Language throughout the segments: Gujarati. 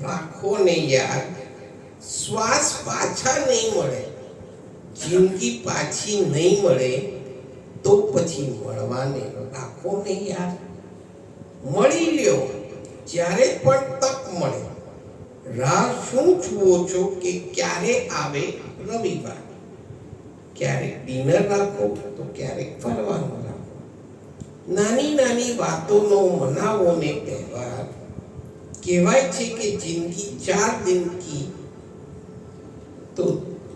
રાખો ને યાર, શ્વાસ પાછા નહીં મળે, જિંદગી પાછી નહીં મળે તો પછી મળવાને રાખો ને યાર. મળી લ્યો જ્યારે પણ તક મળે. રાહ શું જુઓ છો કે ક્યારે આવે રવિવાર? ક્યારેક ડિનર રાખો તો ક્યારેક ફરવાનું રાખો. નાની નાની વાતોનો મનાવો ને તહેવાર. કહેવાય છે કે જિંદગી 4 દિન કી, તો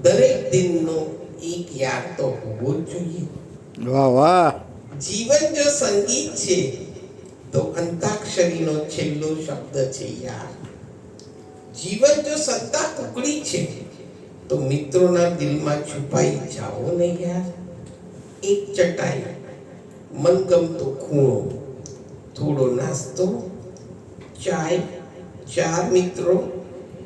દરેક દિનનો એક યાદ તો હોવો જ જોઈએ. વાહ વાહ. જીવન જો સંગીત છે તો અંતાક્ષરીનો છેલ્લો શબ્દ છે યાર. જીવન જો સત્તા કુકડી છે તો મિત્રોના દિલમાં છુપાઈ જાઓ ને યાર. એક ચટાઈ, મનગમતો ખૂણો, થોડો નાસ્તો, ચાય, 4 મિત્રો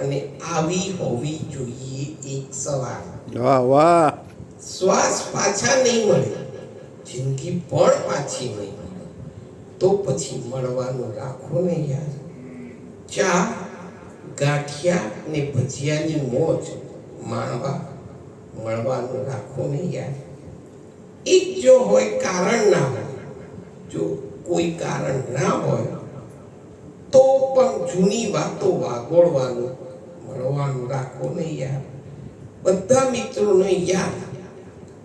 અને આવી હોવી જોઈએ એક સવાર. વાહ વાહ. શ્વાસ પાછા નહીં મળે, જિંદગી પણ પાછી નહીં મળે તો પછી મળવાનું રાખો ને યાર. ચા, ગાંઠિયા ને ભજીયાની મોજ માણવા મળવાનું રાખો ને યાર. એક જો હોય કારણ ના હોય, જો કોઈ કારણ ના હોય તો પણ જૂની વાતો વાગોળવાનું મળવાનું રાખો ને યાર. બધા મિત્રોને યાદ,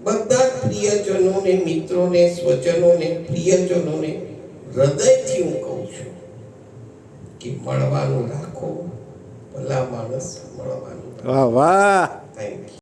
બધા પ્રિયજનોને, મિત્રોને, સ્વજનોને, પ્રિયજનોને હૃદયથી હું કહું છું કે મળવાનું રાખો. ભલા માણસ મળવાનું રાખો. વાહ વાહ. Thank you.